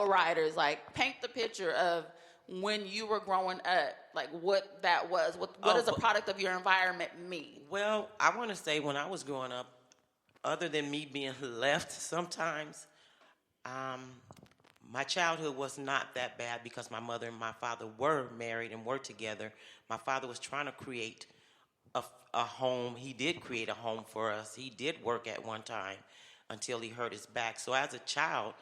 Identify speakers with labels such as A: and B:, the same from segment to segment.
A: lowriders. Like, paint the picture of when you were growing up, like what that was. What does a product of your environment mean?
B: Well, I want to say when I was growing up, other than me being left sometimes, my childhood was not that bad because my mother and my father were married and were together. My father was trying to create a home. He did create a home for us. He did work at one time until he hurt his back. So as a child,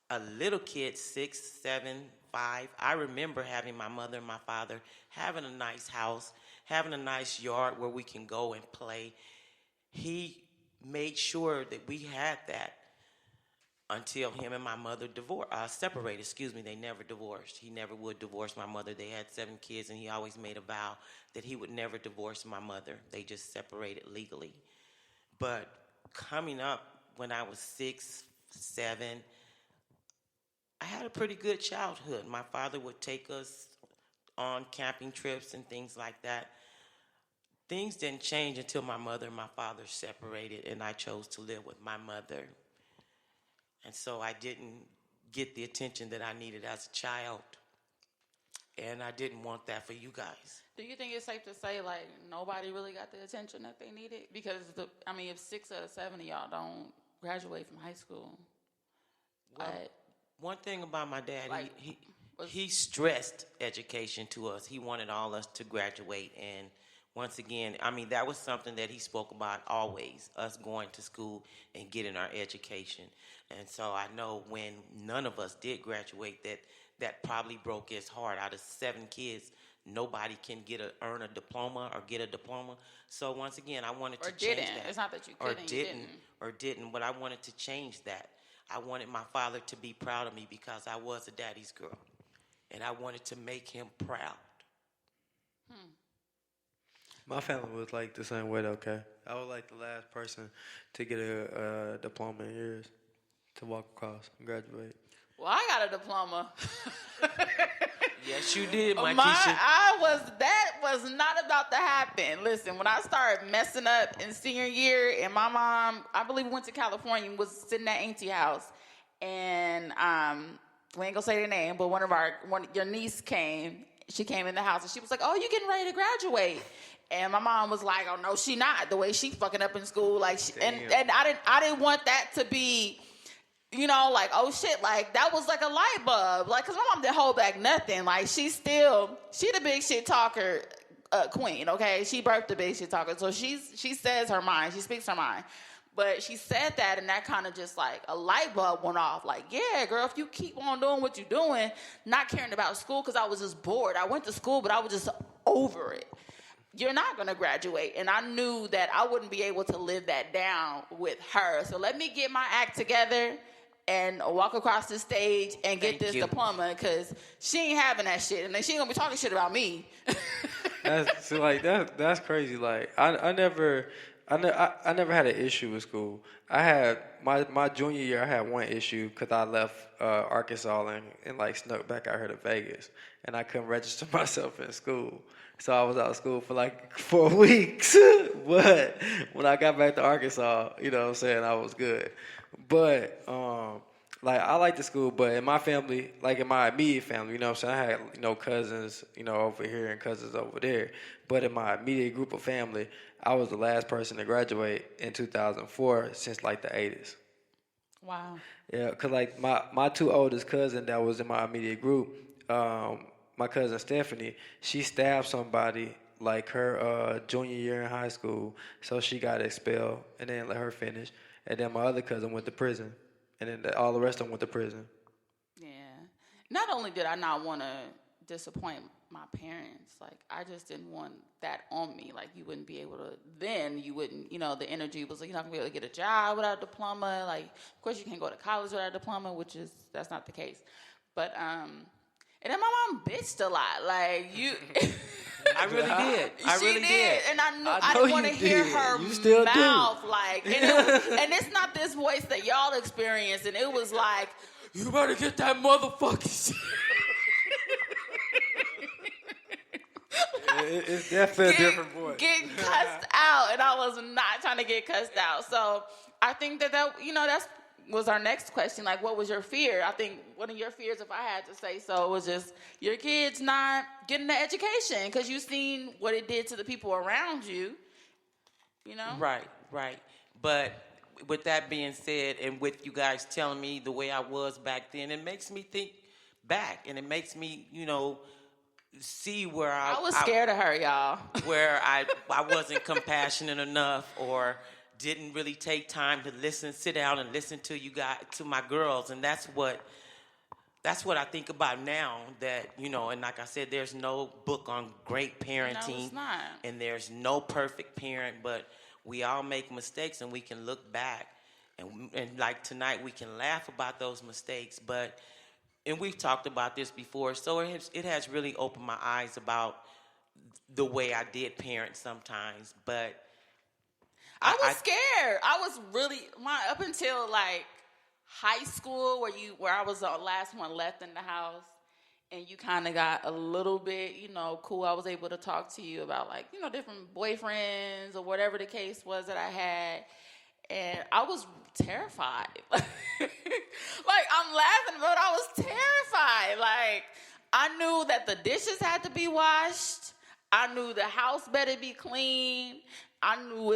B: a little kid, 6, 7, 5, I remember having my mother and my father having a nice house, having a nice yard where we can go and play. He made sure that we had that until him and my mother separated. They never divorced. He never would divorce my mother. They had 7 kids, and he always made a vow that he would never divorce my mother. They just separated legally. But coming up when I was 6, 7, I had a pretty good childhood. My father would take us on camping trips and things like that. Things didn't change until my mother and my father separated, and I chose to live with my mother. And so I didn't get the attention that I needed as a child. And I didn't want that for you guys.
A: Do you think it's safe to say, like, nobody really got the attention that they needed? Because, if 6 out of 7 of y'all don't graduate from high school.
B: Well, one thing about my dad,
A: like,
B: he stressed education to us. He wanted all us to graduate. And once again, that was something that he spoke about always, us going to school and getting our education. And so I know when none of us did graduate, that probably broke his heart. Out of 7 kids, nobody can earn a diploma or get a diploma. So once again, I wanted to change that.
A: It's not that you couldn't.
B: Or didn't, but I wanted to change that. I wanted my father to be proud of me because I was a daddy's girl. And I wanted to make him proud.
C: My family was like the same way, okay? I was like the last person to get a diploma in years, to walk across and graduate.
A: Well, I got a diploma.
B: Yes, you did, my Keisha.
A: That was not about to happen. Listen, when I started messing up in senior year, and my mom, I believe, went to California, was sitting at Auntie house, and we ain't gonna say their name, but your niece came. She came in the house, and she was like, "Oh, you getting ready to graduate?" And my mom was like, "Oh no, she not. The way she fucking up in school, like, and I didn't want that to be." Like, oh shit, like, that was like a light bulb. Like, cause my mom didn't hold back nothing. Like, she the big shit talker queen, okay? She birthed the big shit talker. So she says her mind. She speaks her mind. But she said that, and that kind of just like a light bulb went off. Like, yeah, girl, if you keep on doing what you're doing, not caring about school, cause I was just bored. I went to school, but I was just over it. You're not going to graduate. And I knew that I wouldn't be able to live that down with her. So let me get my act together and walk across the stage and get this diploma, because she ain't having that shit. And then she ain't going to be talking shit about me.
C: That's crazy. Like, I never had an issue with school. I had my junior year. I had one issue because I left Arkansas and like snuck back out here to Vegas, and I couldn't register myself in school. So I was out of school for like 4 weeks. But when I got back to Arkansas, you know what I'm saying, I was good. But like, I like the school, but in my family, like in my immediate family, you know what I'm saying, I had cousins, over here and cousins over there. But in my immediate group of family, I was the last person to graduate in 2004 since like the 80s.
A: Wow.
C: Yeah, because like my 2 oldest cousins that was in my immediate group, my cousin Stephanie, she stabbed somebody like her junior year in high school, so she got expelled and then let her finish. And then my other cousin went to prison, and then all the rest of them went to prison.
A: Yeah. Not only did I not want to disappoint my parents, like, I just didn't want that on me. Like, you wouldn't be able to, then you wouldn't, the energy was like, you're not going to be able to get a job without a diploma. Like, of course you can't go to college without a diploma, that's not the case. But, and then my mom bitched a lot. Like, you...
B: I really did.
A: She did. And I didn't want to hear her mouth. Like, and it's not this voice that y'all experience. And it was like, you better get that motherfucking shit.
C: It's definitely a different voice.
A: Getting cussed out. And I was not trying to get cussed out. So I think that's, was our next question. Like, what was your fear? I think one of your fears, if I had to say so, was just your kids not getting the education because you seen what it did to the people around you. You know?
B: Right. But with that being said, and with you guys telling me the way I was back then, it makes me think back, and it makes me, see where
A: I was scared of her, y'all.
B: Where I wasn't compassionate enough, or didn't really take time to sit down and listen to you guys, to my girls, and that's what I think about now. That and like I said, there's no book on great parenting,
A: No, it's not.
B: and there's no perfect parent, but we all make mistakes, and we can look back, and like tonight we can laugh about those mistakes, and we've talked about this before, so it has really opened my eyes about the way I did parent sometimes, but
A: I was scared. I was really up until like high school, where I was the last one left in the house, and you kind of got a little bit, cool. I was able to talk to you about like different boyfriends or whatever the case was that I had, and I was terrified. Like I'm laughing, but I was terrified. Like I knew that the dishes had to be washed. I knew the house better be clean. I knew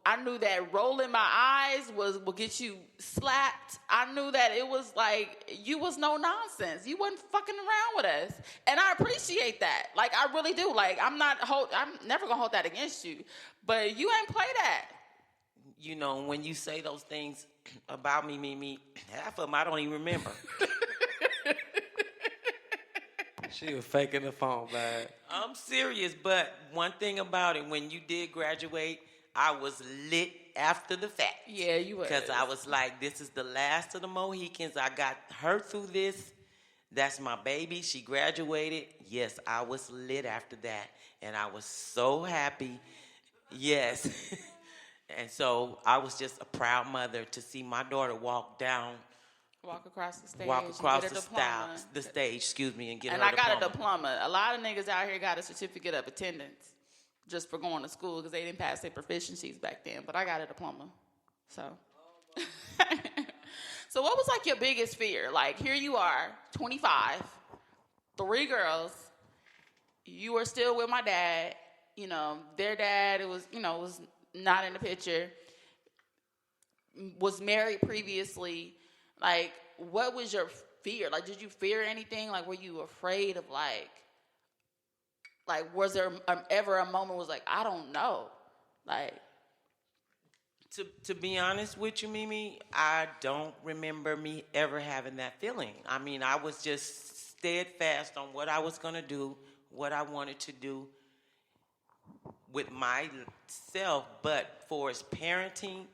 A: I knew that rolling my eyes will get you slapped. I knew that it was like, you was no nonsense. You wasn't fucking around with us. And I appreciate that. Like, I really do. Like, I'm never gonna hold that against you. But you ain't play that.
B: When you say those things about me, Mimi, half of them I don't even remember.
C: She was faking the phone, man.
B: I'm serious, but one thing about it, when you did graduate, I was lit after the fact.
A: Yeah, you was.
B: Because I was like, this is the last of the Mohicans. I got her through this. That's my baby. She graduated. Yes, I was lit after that. And I was so happy. Yes. And so I was just a proud mother to see my daughter walk across the stage, and get
A: and
B: her
A: I got
B: diploma.
A: a diploma. A lot of niggas out here got a certificate of attendance just for going to school because they didn't pass their proficiencies back then. But I got a diploma. So, so what was like your biggest fear? Like here you are, 25, 3 girls. You were still with my dad. Their dad was not in the picture. Was married previously. Like, what was your fear? Like, did you fear anything? Like, were you afraid of, like was there ever a moment was like, I don't know? Like...
B: To be honest with you, Mimi, I don't remember me ever having that feeling. I mean, I was just steadfast on what I was going to do, what I wanted to do with myself. But for as parenting,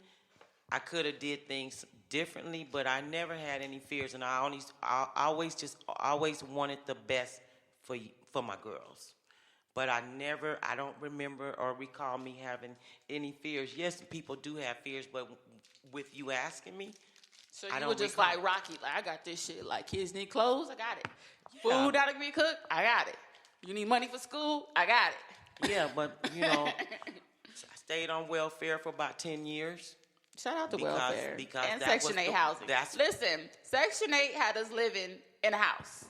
B: I could have did things differently, but I never had any fears, and I always wanted the best for my girls. But I don't remember or recall me having any fears. Yes, people do have fears, but with you asking me,
A: so you were just like Rocky, like I got this shit. Like kids need clothes, I got it. Yeah. Food gotta be cooked, I got it. You need money for school, I got it.
B: Yeah, but I stayed on welfare for about 10 years.
A: Shout out to welfare
B: because
A: and Section 8 housing. Listen, Section 8 had us living in a house.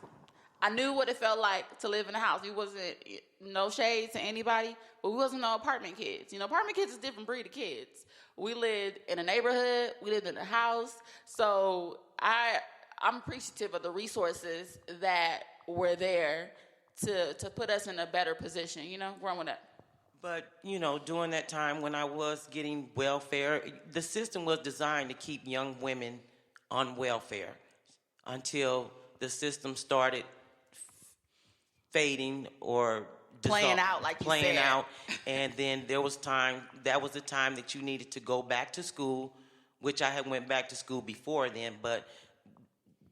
A: I knew what it felt like to live in a house. We wasn't, no shade to anybody, but we wasn't no apartment kids. Apartment kids is a different breed of kids. We lived in a neighborhood. We lived in a house. So I'm appreciative of the resources that were there to put us in a better position, growing up.
B: But, during that time when I was getting welfare, the system was designed to keep young women on welfare until the system started fading or
A: playing out, like you said.
B: And then that was the time that you needed to go back to school, which I had went back to school before then, but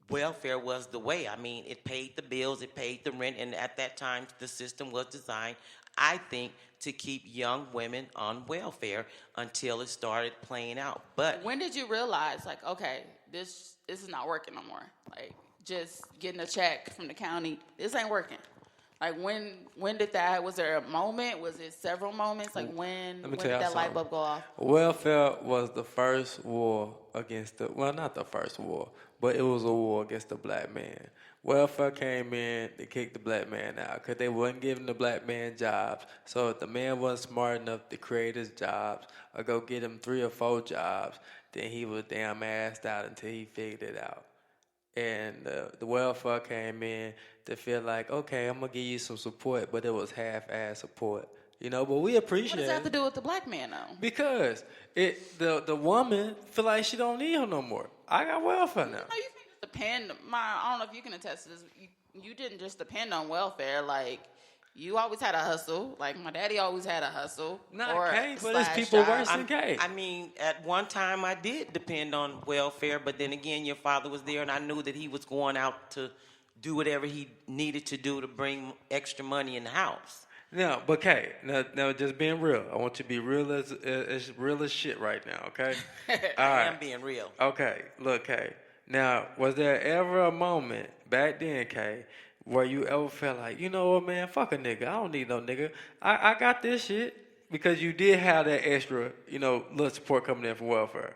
B: welfare was the way. I mean, it paid the bills, it paid the rent, and at that time, the system was designed, I think, to keep young women on welfare until it started playing out. But
A: when did you realize, like, okay, this is not working no more? Like, just getting a check from the county, this ain't working. Like, when did that, was there a moment? Was it several moments? Like, when did that light bulb go off?
C: Welfare was the first war against not the first war, but it was a war against the black man. Welfare came in to kick the black man out because they wasn't giving the black man jobs. So if the man wasn't smart enough to create his jobs or go get him 3 or 4 jobs, then he was damn assed out until he figured it out. And the welfare came in to feel like, okay, I'm gonna give you some support, but it was half-ass support, But we appreciate
A: What does that have to do with the black man, though?
C: because the woman feel like she don't need him no more. I got welfare now.
A: No, you can just depend. I don't know if you can attest to this. You didn't just depend on welfare. Like, you always had a hustle. Like, my daddy always had a hustle.
C: Not K, but there's people worse than K.
B: I mean, at one time I did depend on welfare, but then again, your father was there, and I knew that he was going out to do whatever he needed to do to bring extra money in the house.
C: No, but K, now just being real. I want you to be real as real as shit right now, okay?
B: I am being real.
C: Okay, look, K. Now, was there ever a moment back then, K, where you ever felt like, you know what, man, fuck a nigga. I don't need no nigga. I got this shit because you did have that extra, little support coming in from welfare.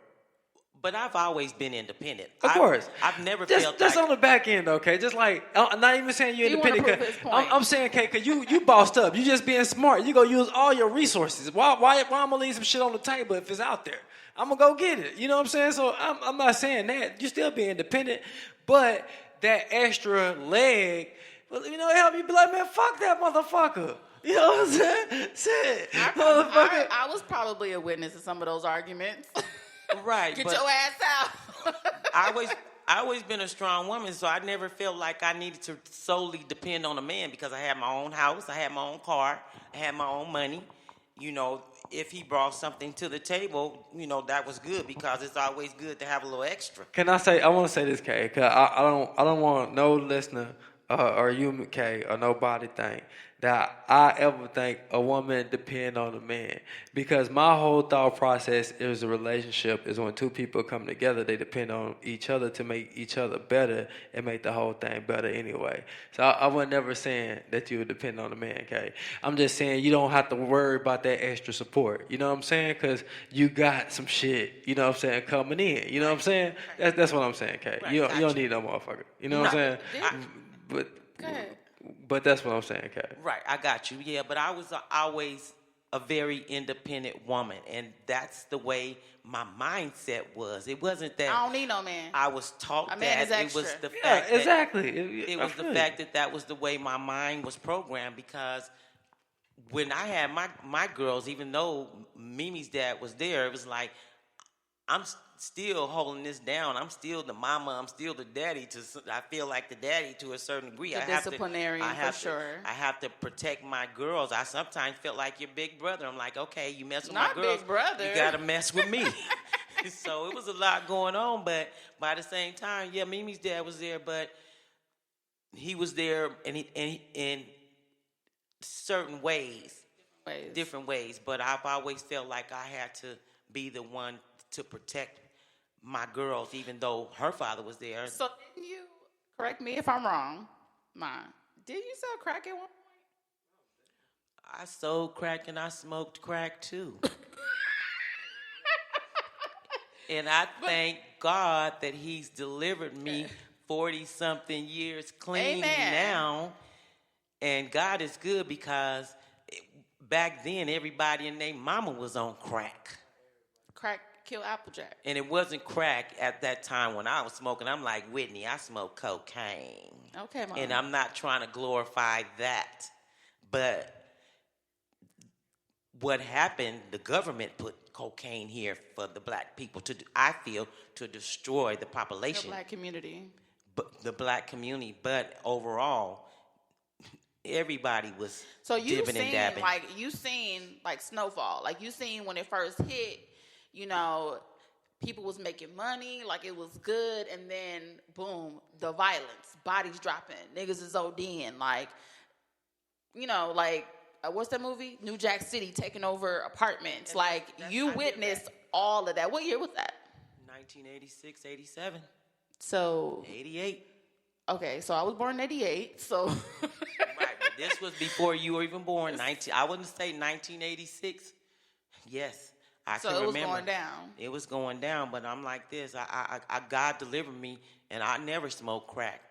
B: But I've always been independent.
C: Of course.
B: I've never
C: just,
B: felt
C: just
B: like...
C: on the back end, okay? Just like, I'm not even saying you're independent.
A: Want to prove his point.
C: I'm saying, K, because you bossed up. You just being smart. You go use all your resources. Why I'm going to leave some shit on the table if it's out there? I'm going to go get it. You know what I'm saying? So I'm not saying that. You still be independent. But that extra leg, well, help me be like, man, fuck that motherfucker. You know what I'm saying?
A: I was probably a witness to some of those arguments.
B: Right.
A: Get your ass out.
B: I always been a strong woman, so I never felt like I needed to solely depend on a man because I had my own house, I had my own car, I had my own money. If he brought something to the table, that was good because it's always good to have a little extra.
C: I want to say this, Kay, because I don't want no listener or you, Kay, or nobody think that I ever think a woman depend on a man. Because my whole thought process is a relationship is when two people come together, they depend on each other to make each other better and make the whole thing better anyway. So I was never saying that you would depend on a man, Kay. I'm just saying you don't have to worry about that extra support. You know what I'm saying? Because you got some shit, coming in. You know what I'm saying? That's what I'm saying, Kay.
B: Right,
C: you don't need no motherfucker. You know what I'm saying?
A: Go ahead.
C: But that's what I'm saying, Kay.
B: Right, I got you. Yeah, but I was always a very independent woman, and that's the way my mindset was. It wasn't that
A: I don't need no man.
B: I was taught
A: A man
B: that.
A: is
B: It was
A: extra.
B: the fact that
C: exactly.
B: it was the fact that was the way my mind was programmed. Because when I had my girls, even though Mimi's dad was there, it was like I'm still holding this down. I'm still the mama. I'm still the daddy. I feel like the daddy to a certain degree.
A: The disciplinarian, for sure.
B: I have to protect my girls. I sometimes feel like your big brother. I'm like, okay, you mess with
A: Not
B: my girls,
A: big brother.
B: you gotta mess with me. So it was a lot going on, but by the same time, yeah, Mimi's dad was there, but he was there in certain ways, different ways. But I've always felt like I had to be the one to protect my girls, even though her father was there.
A: So didn't you, correct me if I'm wrong, did you sell crack at one point?
B: I sold crack and I smoked crack too. And I thank God that he's delivered me 40-something years clean now. And God is good because back then everybody and their mama was on crack.
A: Crack kill Applejack.
B: And it wasn't crack at that time when I was smoking. I'm like, Whitney, I smoke cocaine.
A: Okay, Mom.
B: And I'm not trying to glorify that. But what happened, the government put cocaine here for the black people to destroy the population.
A: The black community.
B: But the black community. But overall, everybody was dipping and dabbing.
A: You seen Snowfall. Like you seen when it first hit, people was making money, like it was good, and then boom, the violence, bodies dropping, niggas is ODing, what's that movie? New Jack City taking over apartments. You witnessed all of that. What year was that?
B: 1986, 87.
A: So
B: 88.
A: Okay, so I was born in 88, so
B: Right, but this was before you were even born. I wouldn't say 1986. Yes.
A: So
B: can
A: it was
B: remember.
A: going down.
B: It was going down, but I'm like this. God delivered me, and I never smoked crack.